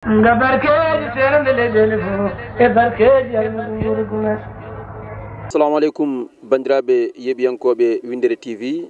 nga barkeji serndele dele fo e barkeji almaguru gunas. Assalamu alaikum bandiraɓe yeɓiyankoɓe Windere TV,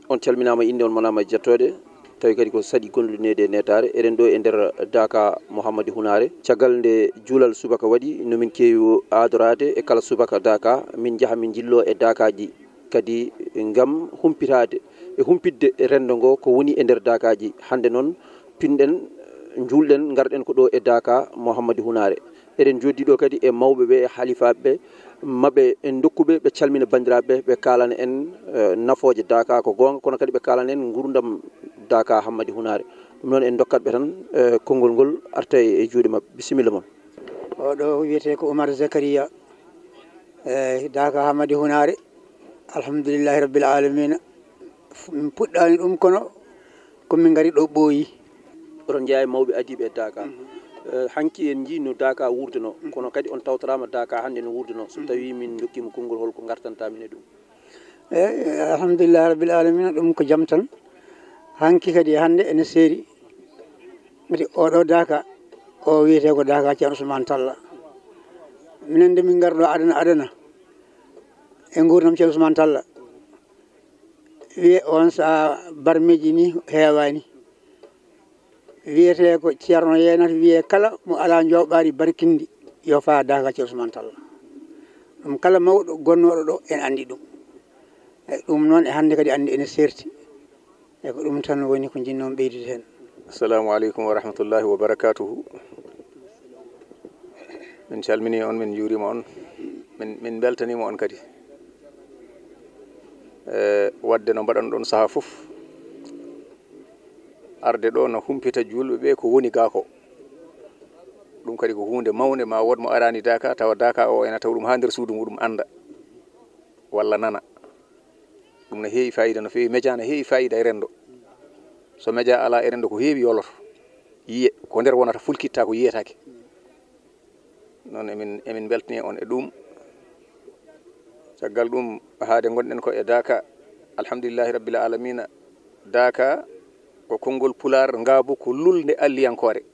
on calminama inde on manama jettode tawi kadi ko saɗi gondunede netare eɗen ɗo e nder Daka Mouhamadou Hounare caggal nde juulal subaka waɗi nomin kewi adorade e kala subaka Daka min jaaha min jillo e Dakaji kadi gam humpitade e humpidde rendo ngo ko woni e nder Dakaji. Hande noon pinɗen julɗen garɗen ko ɗo e Daka Mouhamadou Hounare eɗen joddi ɗo kadi e mawɓeɓe e halifaɓeɓe mabɓe en dokkuɓe ɓe calmina bandiraɓe ɓe kalana en nafoje Daka ko gonga kono kadi ɓe kalana en gurdam Daka Hammadou Hounare. ɗum noon en dokkatɓe tan konngol ngol arta e juuɗe mabɓe. Bisimilla moon. oɗo wiyete ko Oumar Zakaria Daka Hammadou Hounare. Alhamdulillahi rabbil alamina. min puɗɗani ɗum kono komin gari ɗo ɓooyi. oɗon jeeya mawɓe adiɓe e Daka. hanki en ji no Daka wurduno kono kadi on tawtorama Daka hande no wurduno so tawi min dokkima konngol holko gartantamin e ɗum. Alhamdulillahi rabbil alamina. ɗum ko jaam tan hanki kadi hande ene seeri gati oɗo Daka o wiyete ko Daka Ceerno Ousmane Talla. minen de min garɗo adana e gurdam Ceerno Ousmane Talla wiye on sa barmeji ni heewani wiyete ko Ceerno yenata wiye kala mo ala jawɓari barkindi yo fa Daka Ceerno Ousmane Talla. ɗum kala mawɗo gonnoɗo ɗo en andi ɗum e ɗum noon e hande kadi andi ene serti e ko ɗum tan woni ko jinnomi ɓeydude hen. Assalamu aleykum wa rahmatullahi wa barakatuhu. min calmini on, min juurima on, min beltanima on kadi wadde no mbaɗan ɗon saaha fof arde ɗo no humpita julɓe ɓe ko woni ga ko. ɗum kadi ko hunde mawde ma wodmo arani Daka tawa Daka o ena taw ɗum ha nder suudu muɗum anda walla nana. ɗum no heewi fayida no fewi. Média no heewi fayida e rendo. so média ala e rendo ko heewi yoloto yiye ko nder wonata fulkitta ko yiyetake. noon emin beltani on e ɗum. caggal ɗum haade gonɗen ko e Daka alhamdulillahi rabbil alamina. Daka ko konngol pular ngaabu ko lulde alliyankore.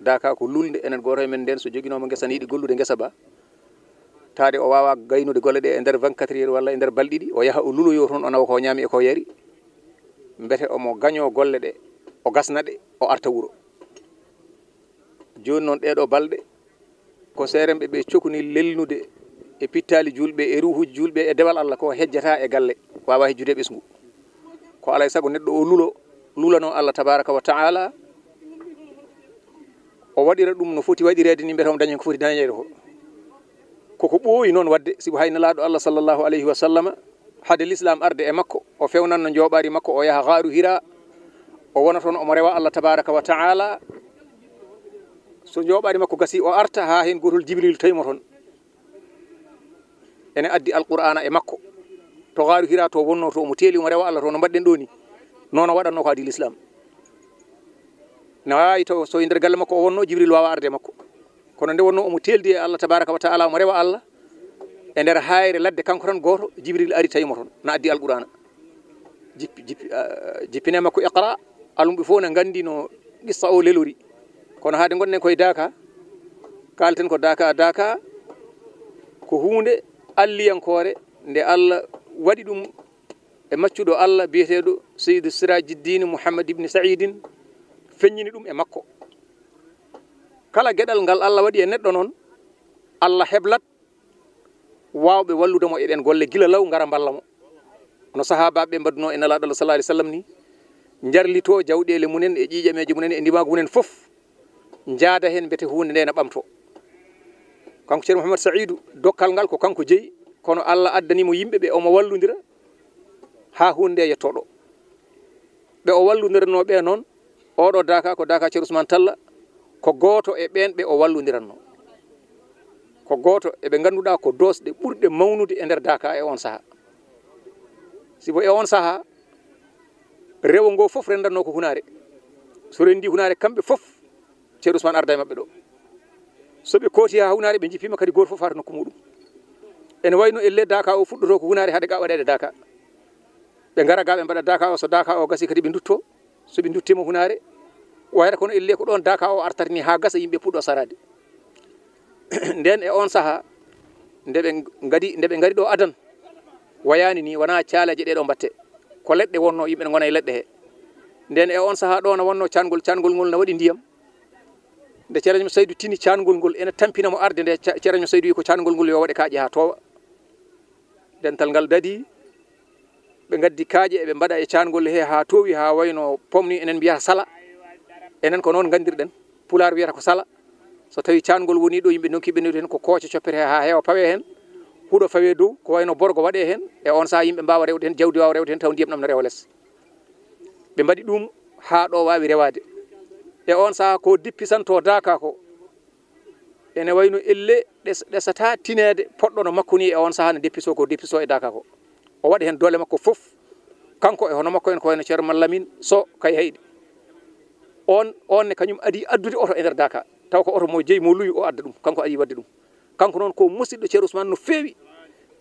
Daka ko lulde enen goto e men nden so joguinomo guesa ne yiiɗi gollude guesa ba taade o wawa gaynude golle ɗe e nder 24 heures walla e nder balɗe ɗiɗi o yaha o luloyo toon o nawa ko ñaami e ko yari mbete omo gaño golle ɗe o gasna ɗe o arta wuuro. joni noon ɗeɗo balɗe ko seremɓe ɓe cokuni lelnude e pittali julɓe e ruhuji julɓe e dewal Allah ko hejjata e galle wawa hejjude ɓesgu ko alay saago neɗɗo o lulano Allah tabaraka wa taala o waɗira ɗum no foti waɗirede ni mbete omo dañi ko foti dañede ko koko ɓooyi noon wadde sibo hayno laaɗo Allah sallllahu alayhi wa sallama hade l'islam arde e makko o fewnanno jooɓari makko o yaha gaaru Hira o wona toon omo rewa Allah tabaraka wa taala. so jooɓari makko gasi o arta ha hen gotol Jibril tawimo toon ene addi alqur'ana e makko to gaaru Hira to wonno to omo teeli omo rewa Allah to no mbaɗɗen ɗo ni noon o waɗanno ko adi l'islam. ne wawi to so nder galle makko o wonno Jibril wawa arde makko kono nde wonno omo teldi e Allah tabaraka wa taala omo rewa Allah e nder hayre ladde kanko tan goto Jibril ari tawimo toon na addi alqur'ana jippine makko iqra alumɓe fof ne gandi no qissa o lelori. kono haade gonɗen koye Daka kalten ko Daka ko hunde alliyankore nde Allah waɗi ɗum e maccuɗo Allah biyeteɗo Seydou Sirajiddine Mouhammad ibn Saidin feññini ɗum e makko. kala gueɗal ngal Allah waɗi e neɗɗo noon Allah heblat wawɓe walludemo eɗen golle gila law gara balla mo no sahabaɓe mbaduno e nelaɗo Allah sallallahu alaihi wasallam ni jarlito jawɗele munen e ƴiƴameji munen e ndimagu munen foof jaada hen bete hunde nde ne ɓamto. kanko ceerno Mouhammad Saidou dokkal ngal ko kanko jeeyi kono Allah addanimo yimɓeɓe omo wallodira ha hunde yettoɗo ɓe o wallodiranoɓe noon oɗo Daka ko Daka Ceerno Ousmane Talla ko goto e ɓen ɓe o wallodiranno ko goto eɓe ganduɗa ko dosɗe ɓurɗe mawnude e nder Daka e on saaha. sibo e on saaha rewo ngo foof rendanno ko Hounare so rendi Hounare kamɓe foof Ceerno Ousmane arda e mabɓe ɗo soɓe kooti ha Hounare ɓe jippima kadi goto foof arta nokku muɗum. ene wayno elle Daka o fuɗɗoto ko Hounare haade ga waɗede Daka ɓe gara ga ɓe mbaɗa Daka o so Daka o gasi kadi ɓe dutto soɓe duttimo Hounare wayata kono elle ko ɗon daka o artata ni ha gasa yimɓe puɗɗo sarade nden e on saha nde ɓe ngari ɗo adan wayani ni wona caalaje ɗeɗo mbatte ko leɗɗe wonno yimɓe ne gona e leɗɗe he nden e on saha ɗo no wonno cangol ngol no waɗi ndiyam nde ceerno Saydou tini cangol ngol ene tampina mo arde nde ceerno Saydou wi ko cangol ngol yo waɗe kaaƴe ha towa dental ngal dadi ɓe gaddi kaaƴe eɓe mbaɗa e cangol he ha towi ha wayno pomni enen mbiyata sala enen ko noon gandirɗen pular wiyata ko sala so tawi cangol woni ɗo yimɓe donki ɓe hen ko kooce coppete ha heewa pawe hen huuɗo fawe dow ko wayno borgo waɗe hen e on saha yimɓe mbawa rewde hen jawdi wawa rewde hen taw ndiyam ɗam no rewa less ɓe mbaɗi ɗum ha ɗo wawi rewade e on saha ko dippisanto daka ko ene wayno elle ɗesata tinede poɗɗo no makko ni e on saha ne deppiso ko deppiso e daka ko o waɗi hen doole makko fof kanko e hono makko en ko wayno ceerno Mallamin so kay hayɗi on ne kañum adi addude oto e nder daka taw ko oto mo jeeyi mo luyi o adda ɗum kanko adi wadde ɗum kanko noon ko musidɗo ceerno Ousmane no feewi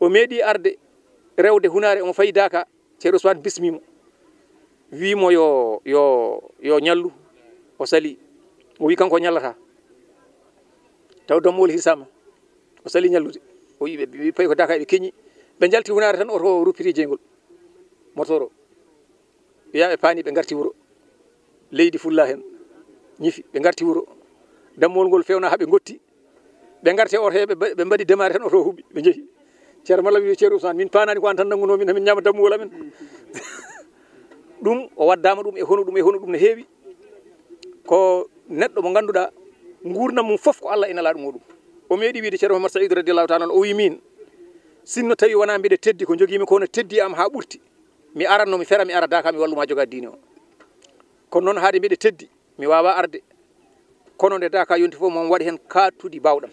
o meeɗi arde rewde hunare omo fayi daka ceerno Ousmane bismimo wimo yo ñallu o sali o wi kanko ñallata taw dommol hisama o sali ñallude o wi ɓe payi ko daka ɓe keñi ɓe jalti hunare tan oto ruppiti jeygol motoro wiyaɓe paani ɓe garti wuuro leydi fulla hen ñifi ɓe garti wuuro dammol ngol fewna ha ɓe gotti ɓe garte oto heɓe ɓe mbaɗi démarré tan oto huuɓi ɓe jeehi ceerno Malla wi ceerno Ousmane min panani ko an tan nangunomin hamin ñama dammugol amen ɗum o waddama ɗum e hono ɗum no heewi ko neɗɗo mo ganduɗa gurdam mum foof ko Allah ina ala ɗum muɗum o meeɗi wiide ceerno Mouhammad Saïdou radiyallahu ta'ala o wi min sinno tawi wona mbiɗa teddi ko joguimi kono teddi am ha ɓurti mi aranno mi fera mi ara daka mi walluma joga diine o kono noon haade mbiɗa teddi mi wawa arde kono nde daka yonti fof mon waɗi hen kattuɗi bawɗam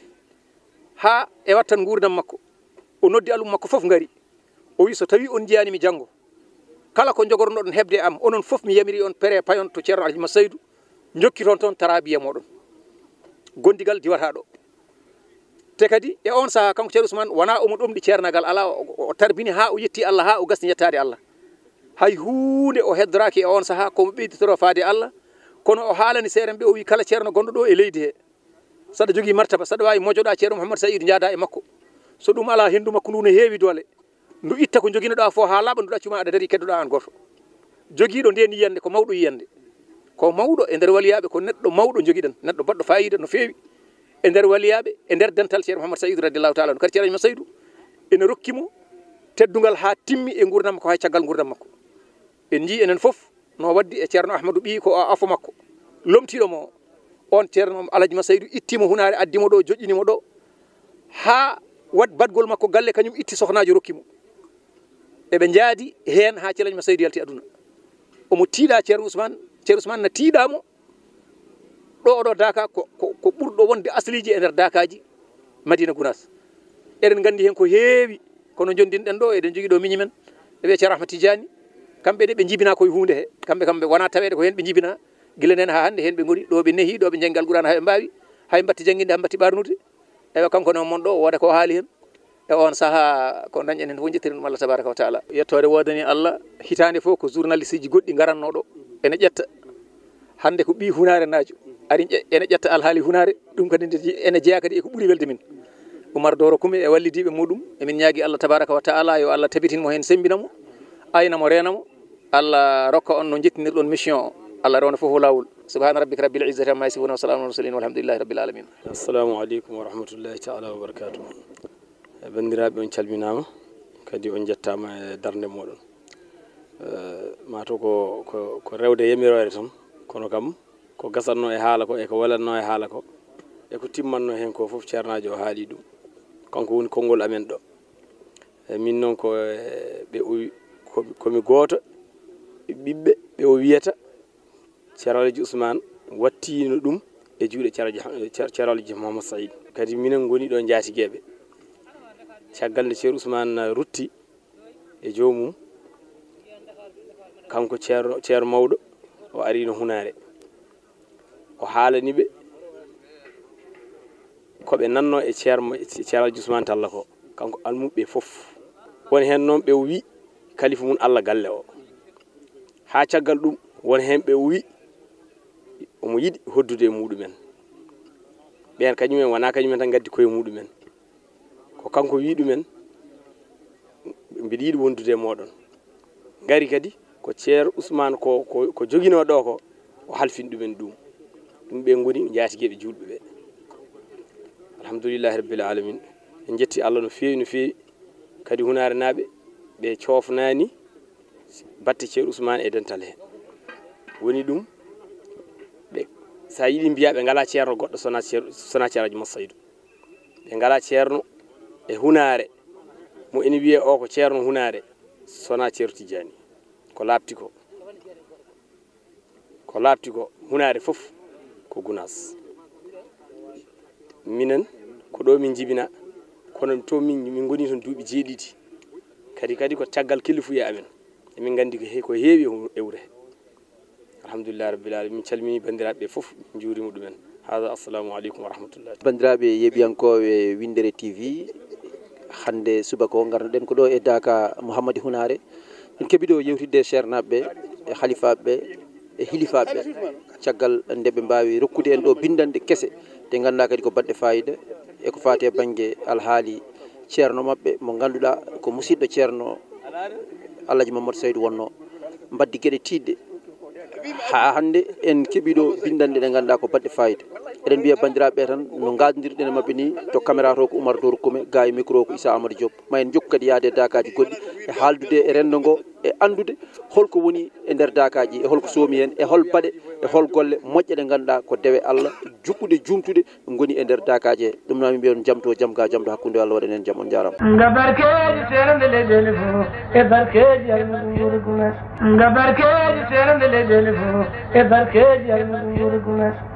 ha e wattan gurdam makko o noddi alum makko fof ngari o wi so tawi on jiyanimi janggo kala ko jogornoɗon hebde am onon fof mi yamiri on pere payon to ceerno Alhaji Saydou jokki toon tarabiya moɗon gondigal diwata ɗo te kadi e on saha kanko ceerno Ousmane wona omo ɗomɗi ceernagal ala o tarbini ha o yetti Allah ha o gasni yettade Allah hay hunde o heddoraki e on saha komo ɓeyditoro faade Allah kono o haalani seeren ɓe o wi kala ceerno gonɗo ɗo e leydi he saɗa jogui martaba saɗa wawi mojoɗa ceerno Mouhammad Saïdou jaada e makko so ɗum ala hendu makko ndu no heewi doole ndu itta ko joguinoɗa fo ha laaɓa ndu ɗaccuma aɗa daari keddoɗa an goto joguiɗo nden yiyande ko mawɗo yiyande ko mawɗo e nder waliyaɓe ko neɗɗo mawɗo joguiɗen neɗɗo baɗɗo fayida no feewi e nder waliyaɓe e nder dental ceerno Mouhammad Saïdou radiyallahu ta'ala kadi ceerno Saïdou ene rokkimo teddugal ha timmi e gurdam makko hay caggal gurdam makko en jii enen fof no waddi e ceerno Ahmadou ɓi ko afo makko lomtiɗomo on ceerno Alhaji Saïdou ittimo hunare addimo ɗo joƴƴinimo ɗo ha wat badgol makko galle kañum itti sohnajo rokkimo eɓe jaadi hen ha ceerno Saïdou yalti aduna omo tiiɗa ceerno Ousmane na tiiɗamo ɗo oɗo daka ko ɓurɗo wonde asliji e nder dakaji Madina Gounass eɗen gandi hen ko heewi kono jondinɗen ɗo eɗen jogui ɗo miñi men ɓe wiye ceerno Ahmad Tidiani kamɓe de ɓe jibina koye hunde he kamɓe wona tawede ko hen ɓe jibina guila nen ha hande hen ɓe goni ɗo ɓe neehi ɗo ɓe janggi Alqur'an ha ɓe mbawi hay batti jangguinde ha batti ɓarnude ewa kanko noon mon ɗo wooda ko haali hen e on saaha ko dañƴen hen fof jettiren ɗum Allah tabaraka wa taala yettode wodani Allah hitande fof ko journaliste ji goɗɗi garanno ɗo ene ƴetta hande ko ɓi hunare najo ari ene ƴetta alhaali hunare ɗum kadi ene jeeya kadi eko ɓuuri welde min Oumar Doro Kumi e wallidiɓe muɗum emin ñaagui Allah tabaraka wa taala yo Allah tabitinmo hen sembinamo aynamo renamo Allah rokka on no jettinirɗon mission o Allah rewna fof lawol subhana rabbika rabbil izzati amma yasifun wa salamun mursalin walhamdulillahi rabbil alamin assalamu aleykum wa rahmatullahi taala wa barakatuh bandiraɓe on calminama kadi on jettama e darde moɗon mato ko rewde yamirore tan kono kam ko gasatno e haala ko e ko walanno e haala ko e ko timmanno hen ko foof ceernajo o haali ɗum kanko woni konngol amen ɗo e min noon ko ɓe komi goto ɓiɓɓe ɓe o wiyata ceerno Alaji Ousmane wattino ɗum e juuɗe ceerno Alaji Mouhammad Saïdou kadi minen goni ɗo jaatigueɓe caggal nde ceerno Ousmane rutti e jomum kanko ceerno mawɗo o arino hunare o haalaniɓe koɓe nanno e ceerno Alaji Ousmane Talla ko kanko almuɓe foof woni hen noon ɓe wi kalifa mum Allah galle o ha caggal ɗum woni hen ɓe wi omo yiɗi hoddude e muɗumen ɓen kañumen wona kañumen tan gaddi koye muɗumen ko kanko wi ɗumen mbiɗa yiɗi wondude e moɗon gari kadi ko ceer Ousmane ko jogino ɗo ko o halfin ɗumen ɗum ɓe goni jaatigueɓe julɓe ɓe alhamdoulillahi rabbil alamin en jetti Allah no fewi kadi hunare naaɓe ɓe cofnani batte ceer Ousmane e dental he woni ɗum ɓe sa yiɗi mbiya ɓe ngala ceerno goɗɗo sona ceeraji Moussa Saydou ɓe ngala ceerno e hunare mo ene wiye o ko ceerno hunare sona ceerno Tidiani ko labti ko hunare fof ko gunas minen ko ɗo min jibina kono to min goni toon duuɓi jeeɗiɗi kadi ko caggal kilifuya amen emin gandi ko heewi e wure alhamdulillah rabbil alamin min calmini bandiraɓe fof juurima ɗumen hada assalamu aleykum wa rahmatullah bandiraɓe yeɓiyankoɓe Windere TV hande subaka garnoɗen ko ɗo e Daka Mouhammady Hunare en keeɓi ɗo yewtidde e ceernaɓeɓe e halifaɓeɓe e hilifaɓeɓe caggal ndeɓe mbawi rokkude en ɗo bindande kese ɗe ganduɗa kadi ko baɗɗe fayida e ko fati e banggue alhaali ceerno mabɓe mo ganduɗa ko musidɗo ceerno Alhaji Mamadou Saydou wonno mbaddi gueɗe tidde ha hande en keeɓi ɗo bindande ɗe ganduɗa ko baɗɗe fayida eɗen mbiya bandiraɓe tan no gaddirɗen e mabɓe ni to caméra to ko Oumar Doro Koume ga e micro ko Issa Amadou Diop ma en jokku kadi yaade e dakaji goɗɗi e haaldude e rendo ngo e andude holko woni e nder dakaji e holko soomi hen e hol baɗe e hol golle moƴƴe ɗe ganduɗa ko dewe Allah juɓɓude jumtude goni e nder dakaji he ɗum noon min mbiya on jamto jaam ga jamto hakkude Allah waɗan en jaam on jarama nga barkeji serande leyɗele fo e barkeji almuɗum yurgunas nga barkeji serande leyɗele fo e barkeji almuɗum yurgunas